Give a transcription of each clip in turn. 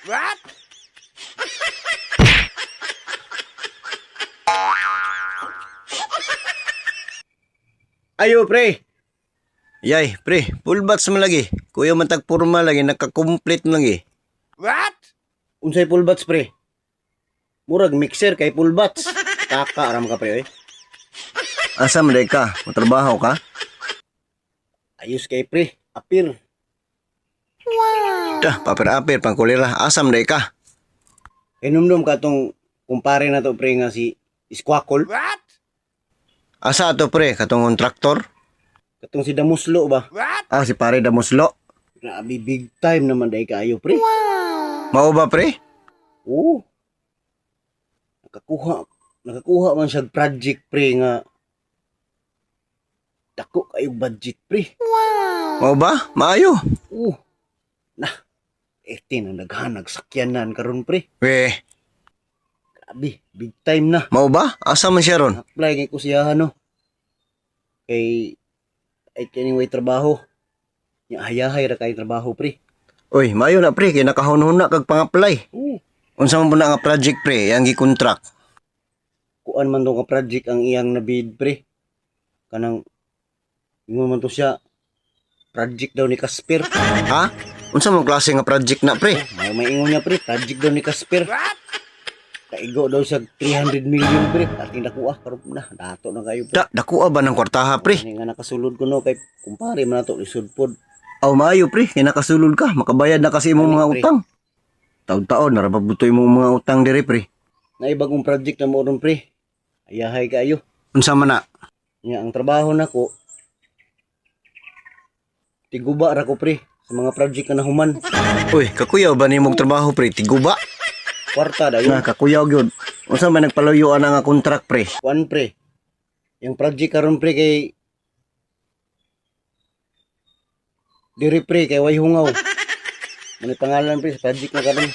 What? Ayo pre. Yay, pre, full bats mo lagi. Kuya man tag porma lagi, naka-complete mo lagi. What? Unsay full bats pre? Murag mixer kay full bats. Taka aram ka pre, oy. Asa man ka? Matrabaho ka? Ayos kay pre, apir. Dah, papir-apir pang kulira. Asam day ka? Inumdum ka tong kumpare na to pre nga si Iskwakol. What? Asa to pre, katong kontraktor? Katong si Damuslo ba? What? Ah, si pare Damuslo. Grabe, big time naman day kaayo pre. Mao ba pre? Oo. Nakakuha man siya project pre nga dako kayo budget pre. Mao ba? Maayo. Oo. Nah, 18 ang naghanag sakyanan karon pre. Weh. Grabe, big time na. Mao ba? Asa man siya ron? Apply kay ko siya no. Kay ay kining way trabaho. Nya hayahay ra kay trabaho pre. Oy, maayo na pre kay nakahunhun na kag pang-apply. Oo. Unsa man na nga project pre, yang gi-contract? Kuan man to nga project ang iyang nabid pre. Kanang ingon man to siya project daw ni Casper. Ha? Unsa man klase nga project na pre? May ingon niya pre, project daw ni Casper. What? Kaigo daw siya 300 million pre. Ating dakuha karon na dato na kayo pre. Dakuha ba ng kwartaha pre? Ani nga nakasulod ko no kay kumpare man nato lisod pod. Aw maayo pre, kay nakasulod ka, makabayad na kasi imong mga utang. Taon-taon narapabutoy imong mga utang diri pre. Na bagong project na mo ron pre. Ayahay kayo. Unsa man na? Nya ang trabaho nako tiguba ra ko pre sa mga project na nahuman. Uy, kakuyaw ba nimong trabaho pre? Tiguba? Kwarta dayon. Na kakuyaw gyud. Unsa man nagpaluyuan nga contract pre? Kuan pre. Yung project karon pre kay diri pre kay way hungaw. Ano pangalan pre sa project na karon?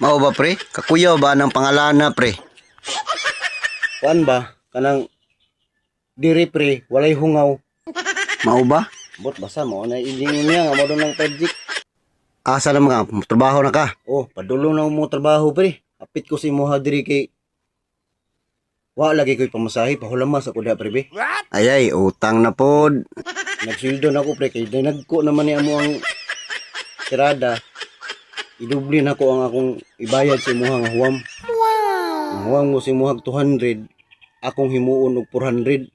Mao ba pre? Kakuyaw ba ng pangalan na pre? Kuan ba? Kanang diri pre walay hungaw. Mao ba? Bot basa mo na ilingon niya nga mo doon ng project. Asa na mga trabaho na ka? Oh, padulong na mo trabaho pre. Apit ko si moha diri kay wa lagi ko'y pamasahe pahulamas ako diha pre be. What? Ayay, utang na pod. Nagsildo na ako pre kay dinagko naman ni amo ang tirada. Idubli na ko ang akong ibayad si moha nga huwam. Ang huwam mo si moha 200, akong himuon og 400.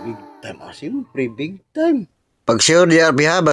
Big time asim pre, big time. Pag sure di arbiha